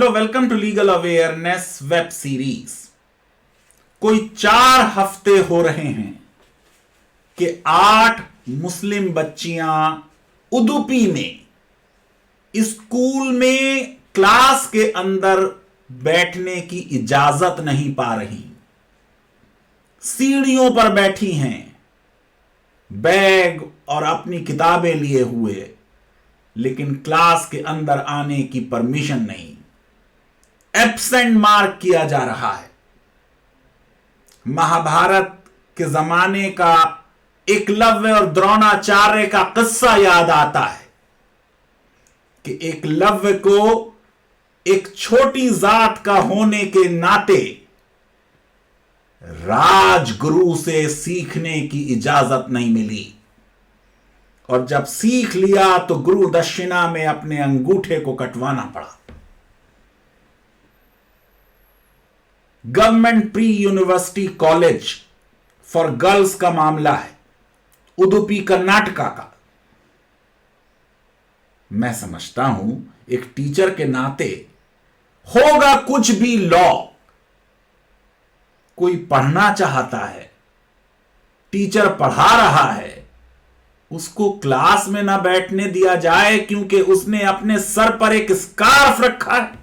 Hello, welcome to legal awareness web series. कोई 4 हफ्ते हो रहे हैं कि 8 मुस्लिम बच्चियां उदुपी में स्कूल में क्लास के अंदर बैठने की इजाजत नहीं पा रही। सीढ़ियों पर बैठी हैं, बैग और अपनी किताबें लिए हुए, लेकिन क्लास के अंदर आने की परमिशन नहीं। एब्सेंट मार्क किया जा रहा है। महाभारत के जमाने का एकलव्य और द्रोणाचार्य का किस्सा याद आता है कि एकलव्य को एक छोटी जात का होने के नाते राजगुरु से सीखने की इजाजत नहीं मिली, और जब सीख लिया तो गुरु दक्षिणा में अपने अंगूठे को कटवाना पड़ा। Government pre university college for girls का मामला है, उडुपी कर्नाटका का। मैं समझता हूं एक टीचर के नाते होगा कुछ भी लॉ। कोई पढ़ना चाहता है, टीचर पढ़ा रहा है, उसको क्लास में ना बैठने दिया जाए क्योंकि उसने अपने सर पर एक स्कार्फ रखा है।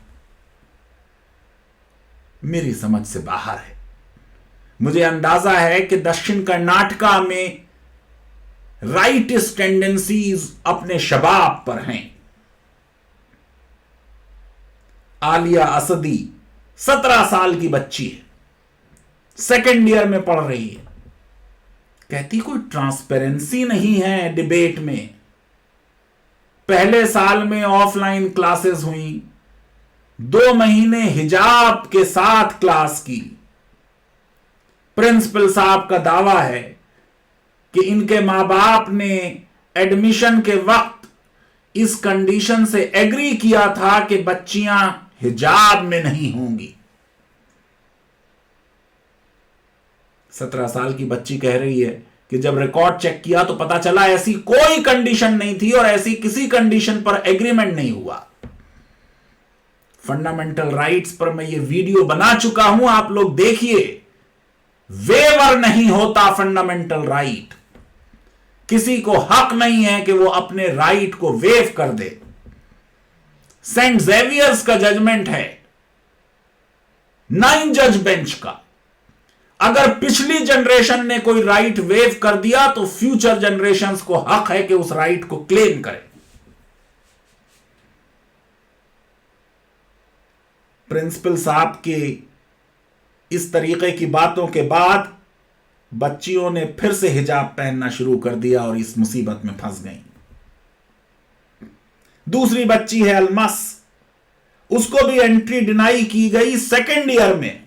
मेरी समझ से बाहर है। मुझे अंदाजा है कि दक्षिण कर्नाटका में राइटिस्ट टेंडेंसीज अपने शबाब पर हैं। आलिया असदी 17 साल की बच्ची है, सेकेंड ईयर में पढ़ रही है। कहती कोई ट्रांसपेरेंसी नहीं है डिबेट में। पहले साल में ऑफलाइन क्लासेस हुई, 2 महीने हिजाब के साथ क्लास की। प्रिंसिपल साहब का दावा है कि इनके मां बाप ने एडमिशन के वक्त इस कंडीशन से एग्री किया था कि बच्चियां हिजाब में नहीं होंगी। 17 साल की बच्ची कह रही है कि जब रिकॉर्ड चेक किया तो पता चला ऐसी कोई कंडीशन नहीं थी और ऐसी किसी कंडीशन पर एग्रीमेंट नहीं हुआ। फंडामेंटल राइट्स पर मैं ये वीडियो बना चुका हूं, आप लोग देखिए। वेवर नहीं होता फंडामेंटल राइट। किसी को हक नहीं है कि वो अपने राइट को वेव कर दे। सेंट जेवियर्स का जजमेंट है, 9 जज बेंच का। अगर पिछली जनरेशन ने कोई राइट वेव कर दिया तो फ्यूचर जनरेशंस को हक है कि उस राइट को क्लेम करें। प्रिंसिपल साहब के इस तरीके की बातों के बाद बच्चियों ने फिर से हिजाब पहनना शुरू कर दिया और इस मुसीबत में फंस गईं। दूसरी बच्ची है अलमस, उसको भी एंट्री डिनाई की गई सेकेंड ईयर में।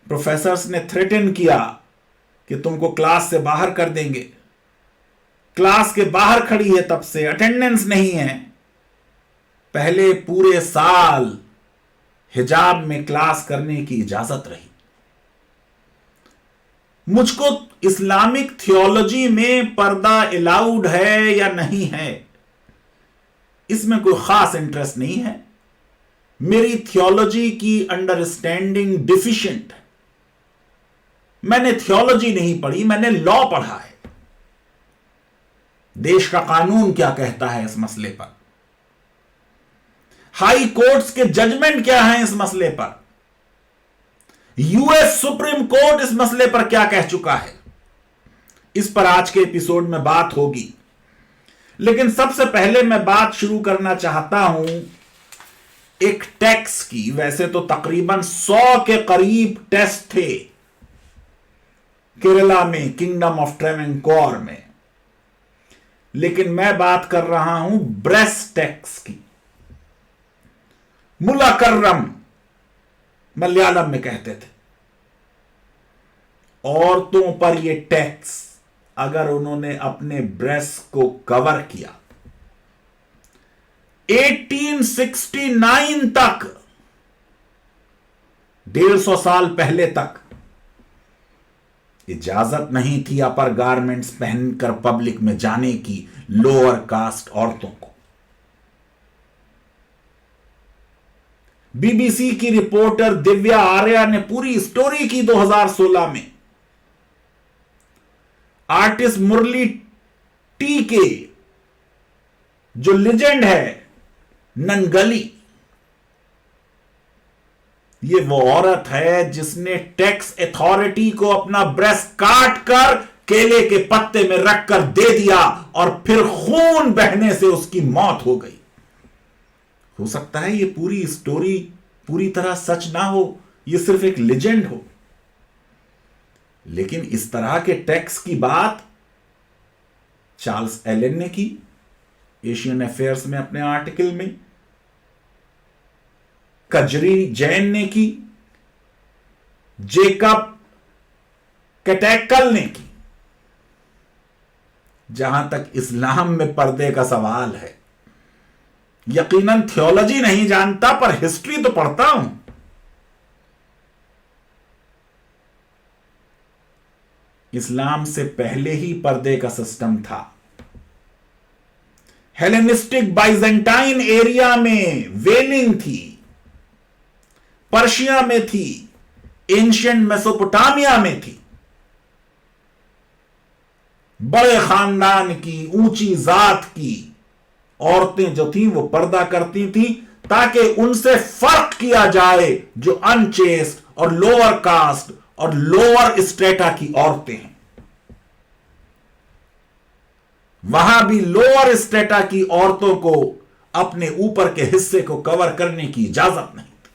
प्रोफेसर्स ने थ्रेटन किया कि तुमको क्लास से बाहर कर देंगे। क्लास के बाहर खड़ी है, तब से अटेंडेंस नहीं है। पहले पूरे साल हिजाब में क्लास करने की इजाजत रही। मुझको इस्लामिक थियोलॉजी में पर्दा अलाउड है या नहीं है, इसमें कोई खास इंटरेस्ट नहीं है। मेरी थियोलॉजी की अंडरस्टैंडिंग डिफिशिएंट है। मैंने थियोलॉजी नहीं पढ़ी, मैंने लॉ पढ़ा है। देश का कानून क्या कहता है इस मसले पर, हाई कोर्ट्स के जजमेंट क्या हैं इस मसले पर, यूएस सुप्रीम कोर्ट इस मसले पर क्या कह चुका है, इस पर आज के एपिसोड में बात होगी। लेकिन सबसे पहले मैं बात शुरू करना चाहता हूं एक टैक्स की। वैसे तो तकरीबन 100 के करीब टेस्ट थे केरला में, किंगडम ऑफ ट्रेवेंकोर में, लेकिन मैं बात कर रहा हूं ब्रेस्ट टैक्स की। मुलाकर्रम मलयालम में कहते थे। औरतों पर यह टैक्स अगर उन्होंने अपने ब्रेस्ट को कवर किया 1869 तक, 150 साल पहले तक इजाजत नहीं थी अपर गारमेंट्स पहनकर पब्लिक में जाने की लोअर कास्ट औरतों को। बीबीसी की रिपोर्टर दिव्या आर्या ने पूरी स्टोरी की 2016 में। आर्टिस्ट मुरली टी के जो लेजेंड है ननगली, ये वो औरत है जिसने टैक्स अथॉरिटी को अपना ब्रेस्ट काट कर केले के पत्ते में रखकर दे दिया और फिर खून बहने से उसकी मौत हो गई। हो सकता है ये पूरी स्टोरी पूरी तरह सच ना हो, ये सिर्फ एक लेजेंड हो, लेकिन इस तरह के टैक्स की बात चार्ल्स एलन ने की एशियन अफेयर्स में अपने आर्टिकल में, कजरी जैन ने की, जेकब कैटेकल ने की। जहां तक इस्लाम में पर्दे का सवाल है, यकीनन थियोलॉजी नहीं जानता पर हिस्ट्री तो पढ़ता हूं। इस्लाम से पहले ही पर्दे का सिस्टम था। हेलेनिस्टिक बाइजेंटाइन एरिया में वेलिंग थी, पर्शिया में थी, एंशियंट मेसोपोटामिया में थी। बड़े खानदान की, ऊंची जात की औरतें जो थी वो पर्दा करती थी ताकि उनसे फर्क किया जाए जो अनचेस्ट और लोअर कास्ट और लोअर स्ट्रेटा की औरतें हैं। वहां भी लोअर स्ट्रेटा की औरतों को अपने ऊपर के हिस्से को कवर करने की इजाजत नहीं थी।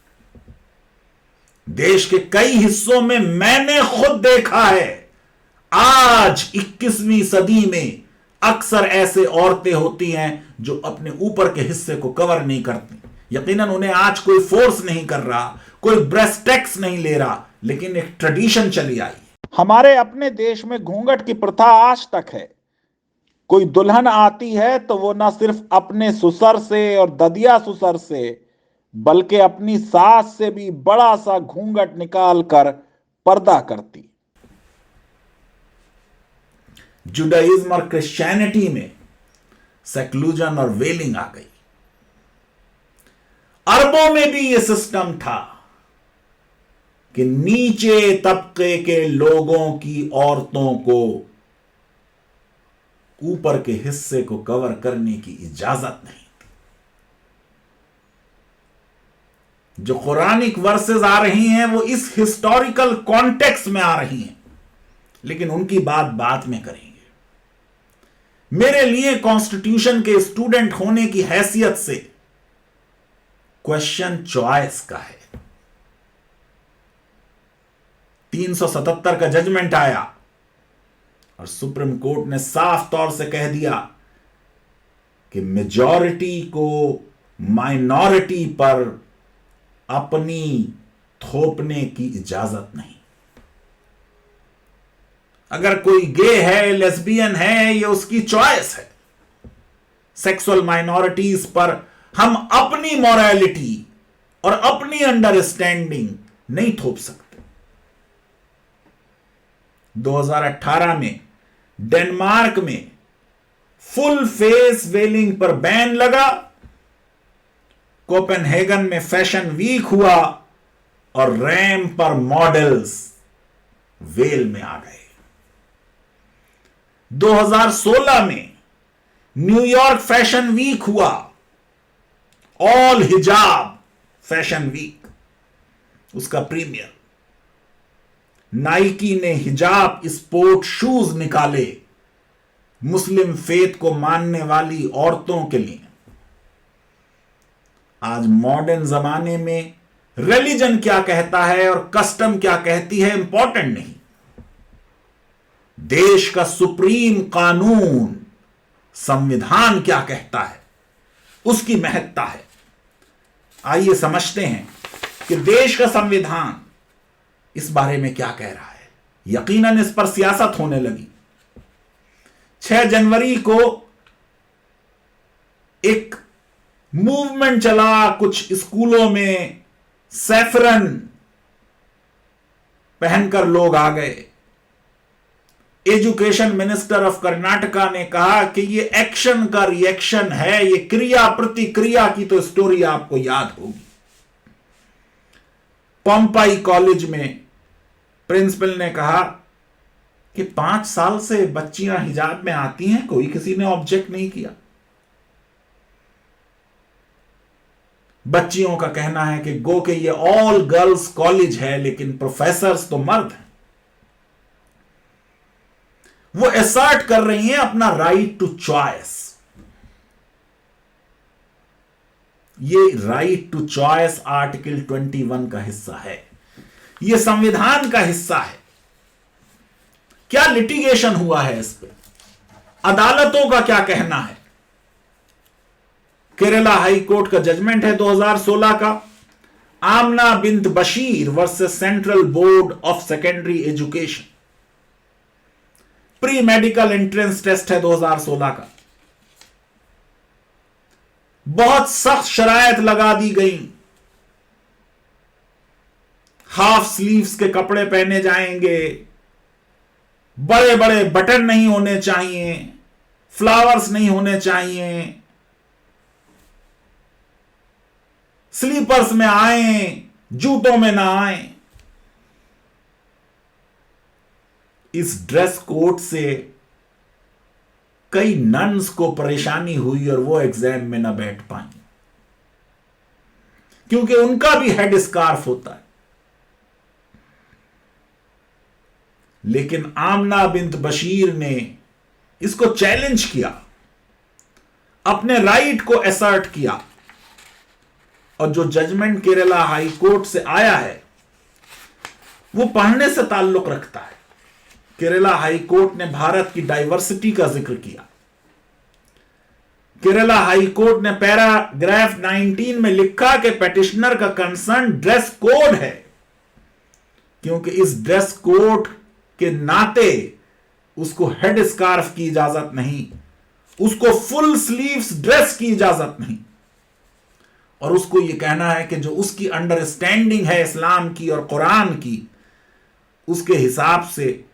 देश के कई हिस्सों में मैंने खुद देखा है, आज 21वीं सदी में अक्सर ऐसे औरतें होती हैं जो अपने ऊपर के हिस्से को कवर नहीं करती। यकीनन उन्हें आज कोई फोर्स नहीं कर रहा, कोई ब्रेस्ट टैक्स नहीं ले रहा, लेकिन एक ट्रेडिशन चली आई। हमारे अपने देश में घूंघट की प्रथा आज तक है। कोई दुल्हन आती है तो वो ना सिर्फ अपने ससुर से और ददिया ससुर से, बल्कि अपनी सास से भी बड़ा सा घूंघट निकाल कर पर्दा करती। जुडाइज्म और क्रिश्चियनिटी में सेक्लूजन और वेलिंग आ गई। अरबों में भी यह सिस्टम था कि नीचे तबके के लोगों की औरतों को ऊपर के हिस्से को कवर करने की इजाजत नहीं थी। जो कुरानिक वर्सेस आ रही हैं वो इस हिस्टोरिकल कॉन्टेक्स्ट में आ रही हैं, लेकिन उनकी बात बाद में करेंगे। मेरे लिए कॉन्स्टिट्यूशन के स्टूडेंट होने की हैसियत से क्वेश्चन चॉइस का है। 377 का जजमेंट आया और सुप्रीम कोर्ट ने साफ तौर से कह दिया कि मेजॉरिटी को माइनॉरिटी पर अपनी थोपने की इजाजत नहीं। अगर कोई गे है, लेस्बियन है, ये उसकी चॉइस है। सेक्सुअल माइनॉरिटीज पर हम अपनी मॉरलिटी और अपनी अंडरस्टैंडिंग नहीं थोप सकते। 2018 में डेनमार्क में फुल फेस वेलिंग पर बैन लगा, कोपेनहेगन में फैशन वीक हुआ और रैंप पर मॉडल्स वेल में आ गए। 2016 में न्यूयॉर्क फैशन वीक हुआ, ऑल हिजाब फैशन वीक, उसका प्रीमियर। नाइकी ने हिजाब स्पोर्ट शूज निकाले मुस्लिम फेथ को मानने वाली औरतों के लिए। आज मॉडर्न जमाने में रिलीजन क्या कहता है और कस्टम क्या कहती है इंपॉर्टेंट नहीं, देश का सुप्रीम कानून संविधान क्या कहता है उसकी महत्ता है। आइए समझते हैं कि देश का संविधान इस बारे में क्या कह रहा है। यकीनन इस पर सियासत होने लगी। 6 जनवरी को एक मूवमेंट चला, कुछ स्कूलों में सैफरन पहनकर लोग आ गए। एजुकेशन मिनिस्टर ऑफ कर्नाटका ने कहा कि ये एक्शन का रिएक्शन है, ये क्रिया प्रतिक्रिया की तो स्टोरी आपको याद होगी। पोम्पाई कॉलेज में प्रिंसिपल ने कहा कि 5 साल से बच्चियां हिजाब में आती हैं, कोई किसी ने ऑब्जेक्ट नहीं किया। बच्चियों का कहना है कि गो के ये ऑल गर्ल्स कॉलेज है लेकिन प्रोफेसर्स तो मर्द हैं। वो एसर्ट कर रही हैं अपना राइट टू चॉइस। ये राइट टू चॉइस आर्टिकल 21 का हिस्सा है, ये संविधान का हिस्सा है। क्या लिटिगेशन हुआ है इस पे, अदालतों का क्या कहना है? केरला हाई कोर्ट का जजमेंट है 2016 का, Amna Bint Basheer versus central board of secondary education. Pre medical entrance test है 2016 का। बहुत सख्त शरायत लगा दी गई, हाफ स्लीव्स के कपड़े पहने जाएंगे, बड़े बड़े बटन नहीं होने चाहिए, फ्लावर्स नहीं होने चाहिए, स्लीपर्स में आए, जूतों में ना आए। इस ड्रेस कोड से कई नन्स को परेशानी हुई और वो एग्जाम में ना बैठ पाई, क्योंकि उनका भी हेड स्कार्फ होता है। लेकिन आमना बिन्त बशीर ने इसको चैलेंज किया, अपने राइट को असर्ट किया, और जो जजमेंट केरला हाई कोर्ट से आया है वो पढ़ने से ताल्लुक रखता है। केरला हाई कोर्ट ने भारत की डाइवर्सिटी का जिक्र किया। केरला हाई कोर्ट ने पैराग्राफ 19 में लिखा कि पेटिशनर का कंसर्न ड्रेस कोड है, क्योंकि इस ड्रेस कोड के नाते उसको हेड स्कार्फ की इजाजत नहीं, उसको फुल स्लीव्स ड्रेस की इजाजत नहीं, और उसको यह कहना है कि जो उसकी अंडरस्टैंडिंग है इस्लाम की और कुरान की, उसके हिसाब से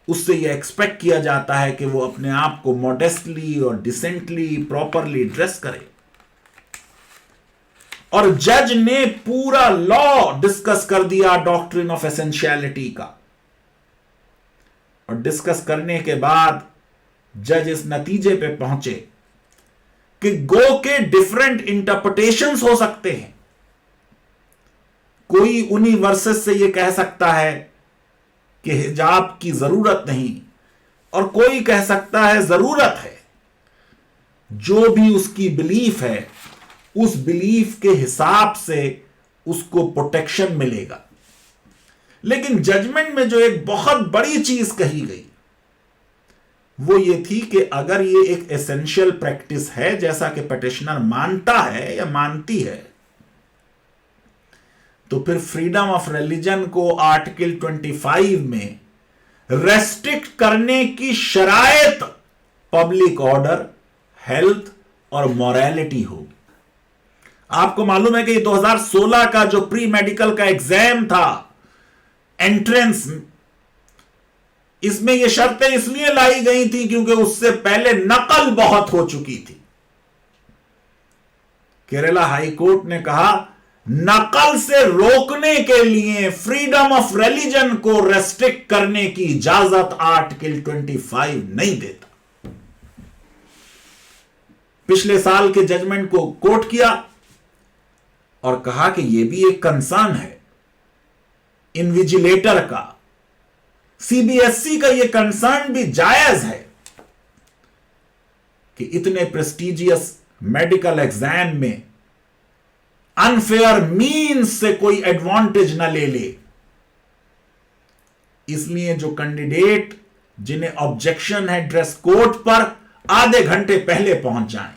उससे यह एक्सपेक्ट किया जाता है कि वो अपने आप को मॉडेस्टली और डिसेंटली प्रॉपरली ड्रेस करे। और जज ने पूरा लॉ डिस्कस कर दिया डॉक्ट्रिन ऑफ एसेंशियलिटी का, और डिस्कस करने के बाद जज इस नतीजे पे पहुंचे कि गो के डिफरेंट इंटरप्रिटेशंस हो सकते हैं। कोई उन्हीं वर्सेस से यह कह सकता है कि हिजाब की जरूरत नहीं, और कोई कह सकता है जरूरत है। जो भी उसकी बिलीफ है, उस बिलीफ के हिसाब से उसको प्रोटेक्शन मिलेगा। लेकिन जजमेंट में जो एक बहुत बड़ी चीज कही गई वो ये थी कि अगर ये एक एसेंशियल प्रैक्टिस है, जैसा कि पिटिशनर मानता है या मानती है, तो फिर फ्रीडम ऑफ रिलीजन को आर्टिकल 25 में रेस्ट्रिक्ट करने की शरायत पब्लिक ऑर्डर, हेल्थ और मोरालिटी होगी। आपको मालूम है कि 2016 का जो प्री मेडिकल का एग्जाम था, एंट्रेंस, इसमें ये शर्तें इसलिए लाई गई थी क्योंकि उससे पहले नकल बहुत हो चुकी थी। केरला हाई कोर्ट ने कहा नकल से रोकने के लिए फ्रीडम ऑफ रिलीजन को रेस्ट्रिक्ट करने की इजाजत आर्टिकल 25 नहीं देता। पिछले साल के जजमेंट को कोट किया और कहा कि यह भी एक कंसर्न है इन्विजिलेटर का, सीबीएसई का यह कंसर्न भी जायज है कि इतने प्रेस्टिजियस मेडिकल एग्जाम में अनफेयर मीन्स से कोई एडवांटेज ना ले ले। इसलिए जो कैंडिडेट जिन्हें ऑब्जेक्शन है ड्रेस कोड पर, आधे घंटे पहले पहुंच जाएं।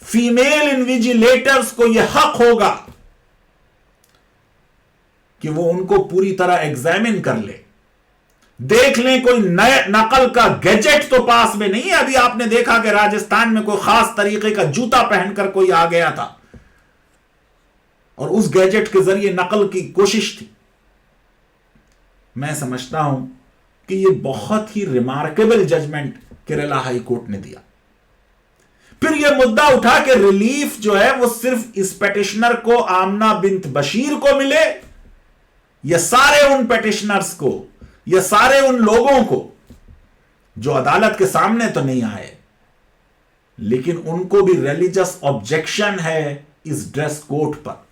फीमेल इन्विजिलेटर्स को यह हक होगा कि वो उनको पूरी तरह एग्जामिन कर ले, देख लें कोई नए नकल का गैजेट तो पास में नहीं है। अभी आपने देखा कि राजस्थान में कोई खास तरीके का जूता पहनकर कोई आ गया था और उस गैजेट के जरिए नकल की कोशिश थी। मैं समझता हूं कि यह बहुत ही remarkable judgment Kerala high court ने दिया। फिर यह मुद्दा उठा कि रिलीफ जो है वो सिर्फ इस पेटिशनर को, आमना बिन्त बशीर को मिले, या सारे उन पेटिशनर्स को, या सारे उन लोगों को जो अदालत के सामने तो नहीं आए लेकिन उनको भी रिलीजियस ऑब्जेक्शन है इस ड्रेस कोड पर।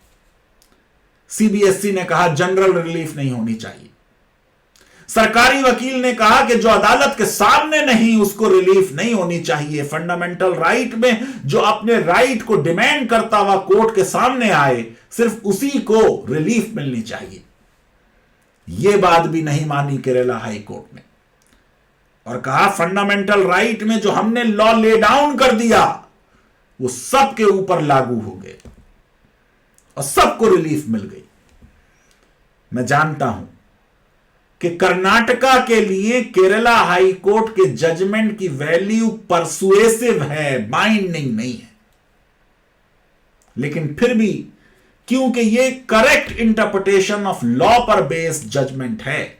सीबीएसई ने कहा जनरल रिलीफ नहीं होनी चाहिए। सरकारी वकील ने कहा कि जो अदालत के सामने नहीं उसको रिलीफ नहीं होनी चाहिए। फंडामेंटल राइट में जो अपने राइट को डिमांड करता हुआ कोर्ट के सामने आए सिर्फ उसी को रिलीफ मिलनी चाहिए। यह बात भी नहीं मानी केरला हाई कोर्ट ने और कहा फंडामेंटल राइट में जो हमने लॉ ले डाउन कर दिया वो सबके ऊपर लागू हो गए और सबको रिलीफ मिल गई। मैं जानता हूं कि कर्नाटका के लिए केरला हाई कोर्ट के जजमेंट की वैल्यू परसुएसिव है, बाइंडिंग नहीं है, लेकिन फिर भी क्योंकि यह करेक्ट इंटरप्रिटेशन ऑफ लॉ पर बेस्ड जजमेंट है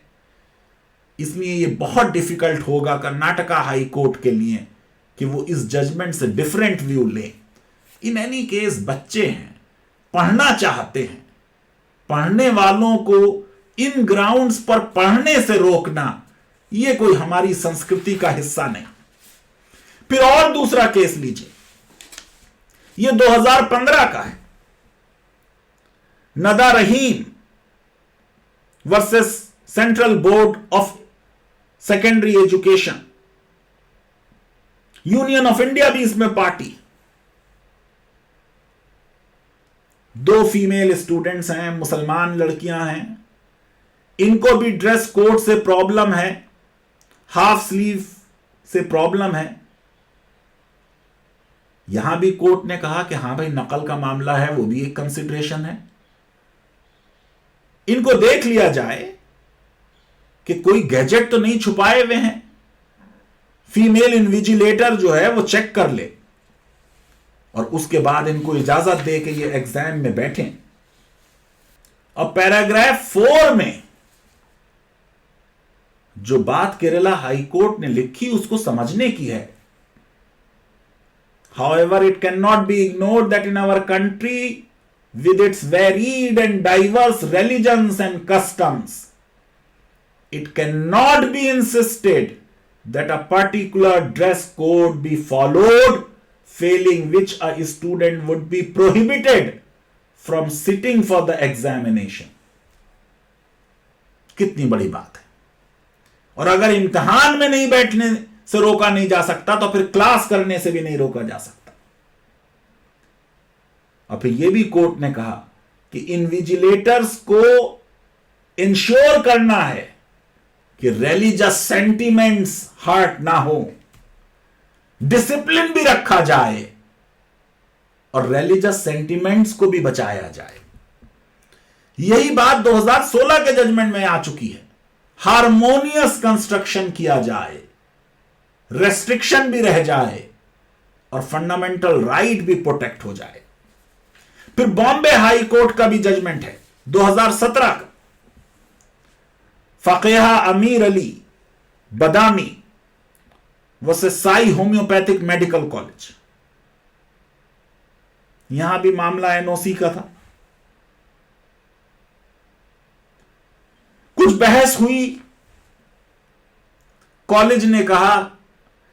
इसलिए यह बहुत डिफिकल्ट होगा कर्नाटका हाई कोर्ट के लिए कि वो इस जजमेंट से डिफरेंट व्यू लें। इन एनी केस बच्चे हैं, पढ़ना चाहते हैं, पढ़ने वालों को इन ग्राउंड्स पर पढ़ने से रोकना यह कोई हमारी संस्कृति का हिस्सा नहीं। फिर और दूसरा केस लीजिए, यह 2015 का है, Nada Rahim versus central board of secondary education. Union of India भी इसमें पार्टी। 2 फीमेल स्टूडेंट्स हैं, मुसलमान लड़कियां हैं, इनको भी ड्रेस कोड से प्रॉब्लम है, हाफ स्लीव से प्रॉब्लम है। यहां भी कोर्ट ने कहा कि हां भाई नकल का मामला है, वो भी एक कंसिडरेशन है, इनको देख लिया जाए कि कोई गैजेट तो नहीं छुपाए हुए हैं। फीमेल इन्विजिलेटर जो है वो चेक कर ले और उसके बाद इनको इजाजत दे के ये एग्जाम में बैठें। और पैराग्राफ 4 में जो बात केरला हाई कोर्ट ने लिखी उसको समझने की है। However, it cannot be ignored that in our country, with its varied and diverse religions and customs, it cannot be insisted that a particular dress code be followed, failing which a student would be prohibited from sitting for the examination. कितनी बड़ी बात है। और अगर इम्तिहान में नहीं बैठने से रोका नहीं जा सकता तो फिर क्लास करने से भी नहीं रोका जा सकता। और फिर यह भी कोर्ट ने कहा कि इन्विजिलेटर्स को इंश्योर करना है कि रिलीजियस सेंटिमेंट्स हर्ट ना हो, डिसिप्लिन भी रखा जाए और रिलीजियस सेंटिमेंट्स को भी बचाया जाए। यही बात 2016 के जजमेंट में आ चुकी है। हार्मोनियस कंस्ट्रक्शन किया जाए, रेस्ट्रिक्शन भी रह जाए और फंडामेंटल राइट भी प्रोटेक्ट हो जाए। फिर बॉम्बे हाई कोर्ट का भी जजमेंट है 2017 का, Faqeeha Amir Ali Badami versus Sai homeopathic medical college. यहां भी मामला एनओसी का था। कुछ बहस हुई, कॉलेज ने कहा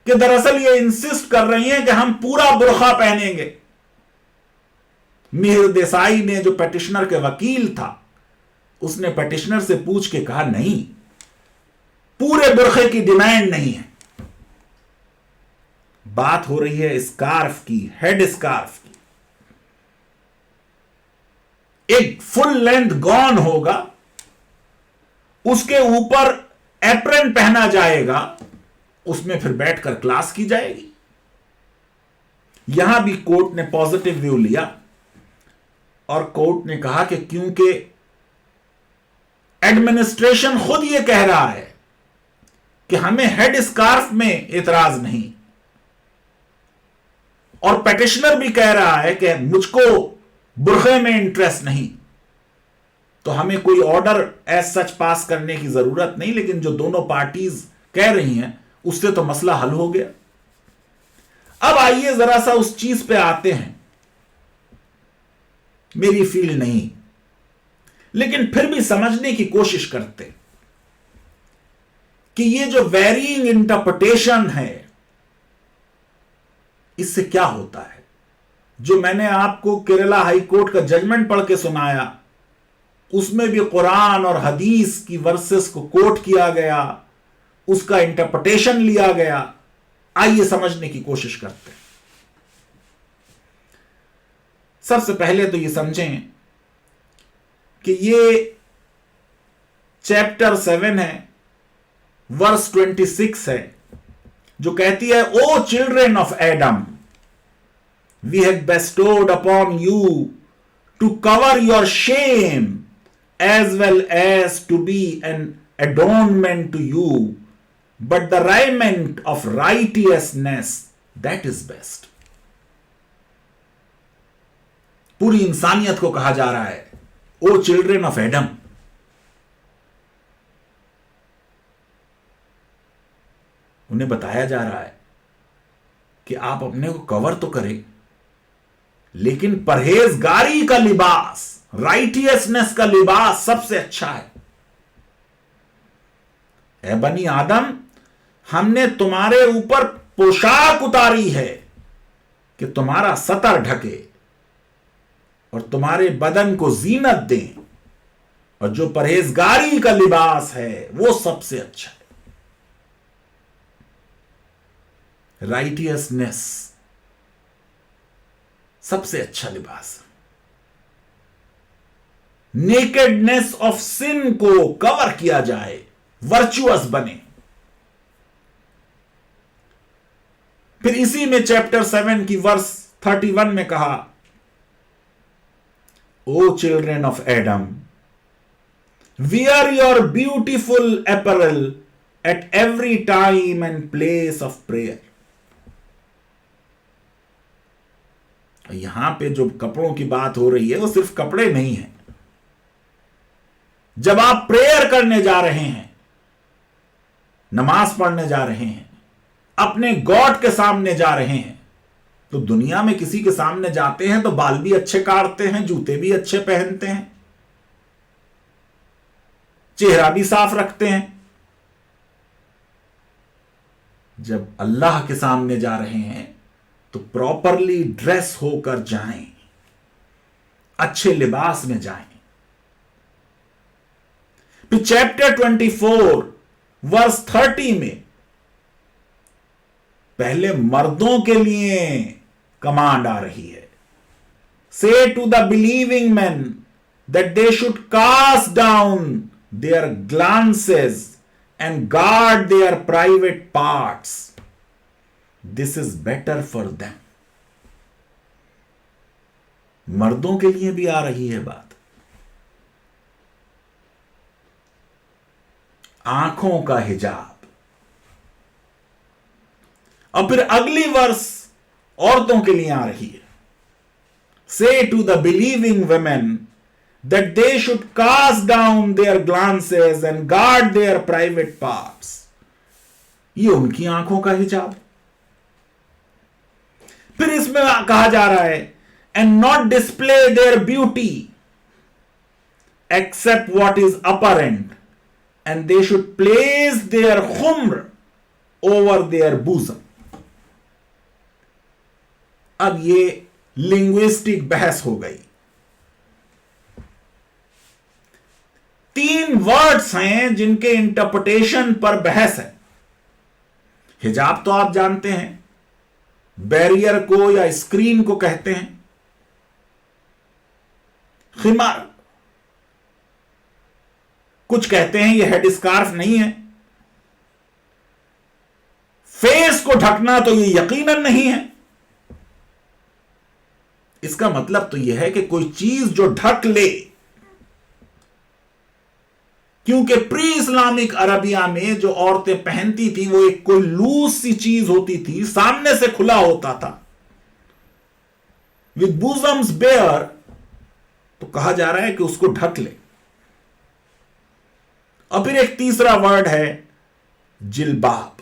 कि दरअसल ये इंसिस्ट कर रही हैं कि हम पूरा बुर्खा पहनेंगे। मिहिर देसाई ने, जो पेटिशनर के वकील था, उसने पेटिशनर से पूछ के कहा नहीं, पूरे बुर्खे की डिमांड नहीं है, बात हो रही है स्कार्फ की, हेड स्कार्फ की। एक फुल लेंथ गॉन होगा, उसके ऊपर एप्रन पहना जाएगा, उसमें फिर बैठकर क्लास की जाएगी। यहां भी कोर्ट ने पॉजिटिव व्यू लिया और कोर्ट ने कहा कि क्योंकि एडमिनिस्ट्रेशन खुद यह कह रहा है कि हमें हेड स्कार्फ में एतराज नहीं और पेटिशनर भी कह रहा है कि मुझको बुर्खे में इंटरेस्ट नहीं, तो हमें कोई ऑर्डर एज सच पास करने की जरूरत नहीं, लेकिन जो दोनों पार्टीज कह रही हैं उससे तो मसला हल हो गया। अब आइए जरा सा उस चीज पे आते हैं, मेरी फील्ड नहीं, लेकिन फिर भी समझने की कोशिश करते कि ये जो वेरिइंग इंटरप्रिटेशन है, इससे क्या होता है। जो मैंने आपको केरला हाई कोर्ट का जजमेंट पढ़ के सुनाया, उसमें भी कुरान और हदीस की वर्सेस को कोट किया गया, उसका इंटरप्रिटेशन लिया गया। आइए समझने की कोशिश करते हैं। सबसे पहले तो ये समझें कि ये चैप्टर 7 है, वर्स 26 है, जो कहती है, O children of Adam, we have bestowed upon you to cover your shame as well as to be an adornment to you, but the raiment of righteousness, that is best. पूरी इंसानियत को कहा जा रहा है, ओ चिल्ड्रन ऑफ एडम, उन्हें बताया जा रहा है कि आप अपने को कवर तो करें, लेकिन परहेजगारी का लिबास, राइटियसनेस का लिबास सबसे अच्छा है। ए बनी आदम, हमने तुम्हारे ऊपर पोशाक उतारी है कि तुम्हारा सतर ढके और तुम्हारे बदन को जीनत दें, और जो परहेजगारी का लिबास है वो सबसे अच्छा है। राइटियसनेस सबसे अच्छा लिबास। नेकेडनेस ऑफ सिन को कवर किया जाए, वर्चुअस बने। फिर इसी में चैप्टर 7 की वर्स 31 में कहा, O children of Adam, wear your beautiful apparel at every time and place of prayer. यहां पे जो कपड़ों की बात हो रही है वो सिर्फ कपड़े नहीं है। जब आप प्रेयर करने जा रहे हैं, नमाज पढ़ने जा रहे हैं, अपने गॉड के सामने जा रहे हैं, तो दुनिया में किसी के सामने जाते हैं तो बाल भी अच्छे काटते हैं, जूते भी अच्छे पहनते हैं, चेहरा भी साफ रखते हैं। जब अल्लाह के सामने जा रहे हैं तो प्रॉपरली ड्रेस होकर जाएं, अच्छे लिबास में जाएं। फिर चैप्टर 24 वर्स 30 में पहले मर्दों के लिए कमांड आ रही है, say to the believing men that they should cast down their glances and guard their private parts, this is better for them. मर्दों के लिए भी आ रही है बात। आंखों का हिजाब। और फिर अगली वर्स औरतों के लिए आ रही है, say to the believing women that they should cast down their glances and guard their private parts. ये उनकी आंखों का हिजाब। फिर इसमें कहा जा रहा है, and not display their beauty except what is apparent, and they should place their khumr over their bosom. अब ये लिंग्विस्टिक बहस हो गई। 3 वर्ड्स हैं जिनके इंटरप्रिटेशन पर बहस है। हिजाब तो आप जानते हैं, बैरियर को या स्क्रीन को कहते हैं। खिमार, कुछ कहते हैं ये हेड स्कार्फ नहीं है। फेस को ढकना तो ये यकीनन नहीं है। इसका मतलब तो यह है कि कोई चीज जो ढक ले, क्योंकि प्री इस्लामिक अरबिया में जो औरतें पहनती थी वो एक कोई लूज सी चीज होती थी, सामने से खुला होता था, विद बूजम्स बेयर, तो कहा जा रहा है कि उसको ढक ले। और फिर एक तीसरा वर्ड है जिल्बाब,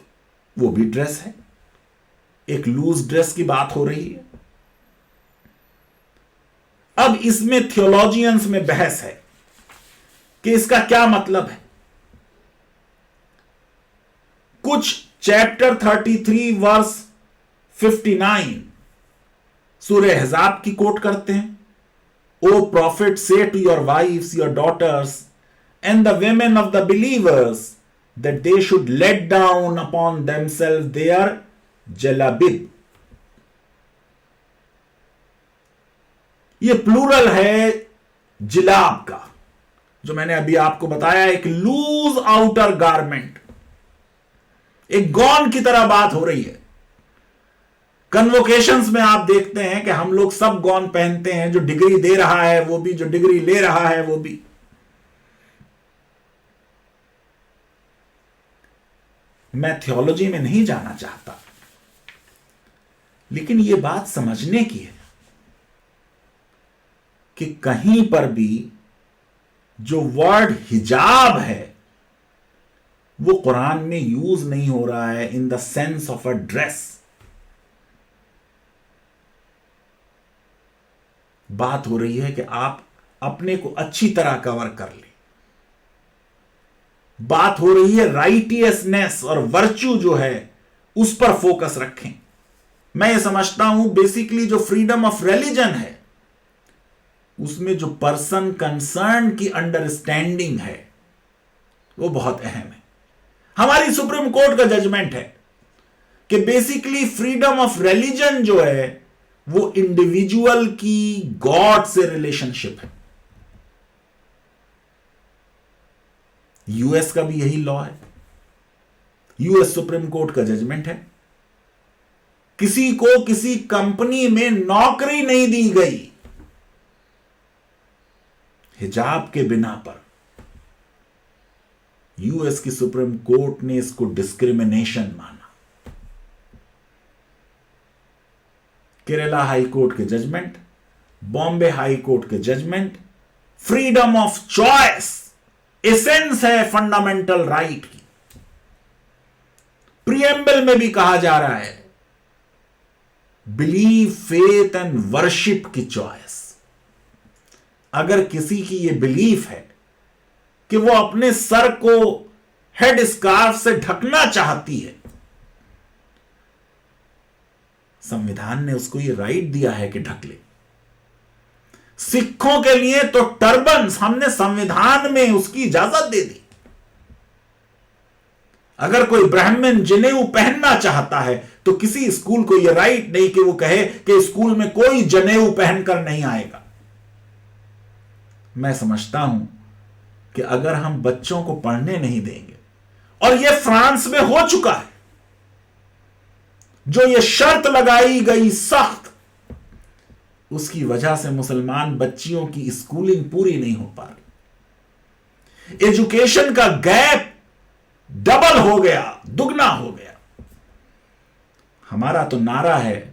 वो भी ड्रेस है। एक लूज ड्रेस की बात हो रही है। अब इसमें थियोलॉजियंस में बहस है कि इसका क्या मतलब है। कुछ चैप्टर 33 वर्स 59 सूरह अहज़ाब की कोट करते हैं, O prophet say to your wives, your daughters and the women of the believers that they should let down upon themselves their jalabib। ये प्लूरल है जिलाब का, जो मैंने अभी आपको बताया, एक लूज आउटर गारमेंट, एक गॉन की तरह बात हो रही है। कन्वोकेशंस में आप देखते हैं कि हम लोग सब गॉन पहनते हैं, जो डिग्री दे रहा है वो भी, जो डिग्री ले रहा है वो भी। मैं थियोलॉजी में नहीं जाना चाहता, लेकिन यह बात समझने की है कि कहीं पर भी जो वर्ड हिजाब है वो कुरान में यूज नहीं हो रहा है in the sense of a dress. बात हो रही है कि आप अपने को अच्छी तरह कवर कर ले। बात हो रही है राइटियसनेस और वर्च्यू जो है उस पर फोकस रखें। मैं ये समझता हूं बेसिकली जो फ्रीडम ऑफ रिलीजन है उसमें जो पर्सन कंसर्न की अंडरस्टैंडिंग है वो बहुत अहम है। हमारी सुप्रीम कोर्ट का जजमेंट है कि बेसिकली फ्रीडम ऑफ रिलीजन जो है वो इंडिविजुअल की गॉड से रिलेशनशिप है। यूएस का भी यही लॉ है, यूएस सुप्रीम कोर्ट का जजमेंट है। किसी को किसी कंपनी में नौकरी नहीं दी गई हिजाब के बिना पर। यूएस की सुप्रीम कोर्ट ने इसको डिस्क्रिमिनेशन माना। केरला हाई कोर्ट के जजमेंट, बॉम्बे हाई कोर्ट के judgement, freedom of choice essence है फंडामेंटल राइट की। प्रीएम्बल में भी कहा जा रहा है बिलीव, फेथ एंड वर्शिप की चॉइस। अगर किसी की यह बिलीफ है कि वो अपने सर को हेड स्कार्फ से ढकना चाहती है, संविधान ने उसको ये राइट दिया है कि ढक ले। सिखों के लिए तो टर्बन्स हमने संविधान में उसकी इजाजत दे दी। अगर कोई ब्राह्मण जनेऊ पहनना चाहता है तो किसी स्कूल को यह राइट नहीं कि वो कहे कि स्कूल में कोई जनेऊ पहनकर नहीं आएगा। मैं समझता हूं कि अगर हम बच्चों को पढ़ने नहीं देंगे, और यह फ्रांस में हो चुका है, जो यह शर्त लगाई गई सख्त, उसकी वजह से मुसलमान बच्चियों की स्कूलिंग पूरी नहीं हो पा रही। एजुकेशन का गैप डबल हो गया, दुगना हो गया। हमारा तो नारा है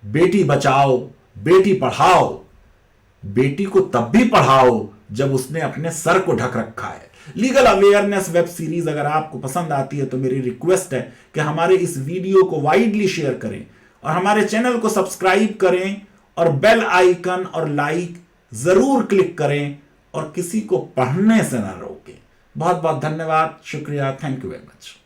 बेटी बचाओ, बेटी पढ़ाओ। बेटी को तब भी पढ़ाओ जब उसने अपने सर को ढक रखा है। लीगल अवेयरनेस वेब सीरीज अगर आपको पसंद आती है तो मेरी रिक्वेस्ट है कि हमारे इस वीडियो को वाइडली शेयर करें और हमारे चैनल को सब्सक्राइब करें और बेल आइकन और लाइक जरूर क्लिक करें और किसी को पढ़ने से ना रोकें। बहुत बहुत धन्यवाद, शुक्रिया, थैंक यू वेरी मच।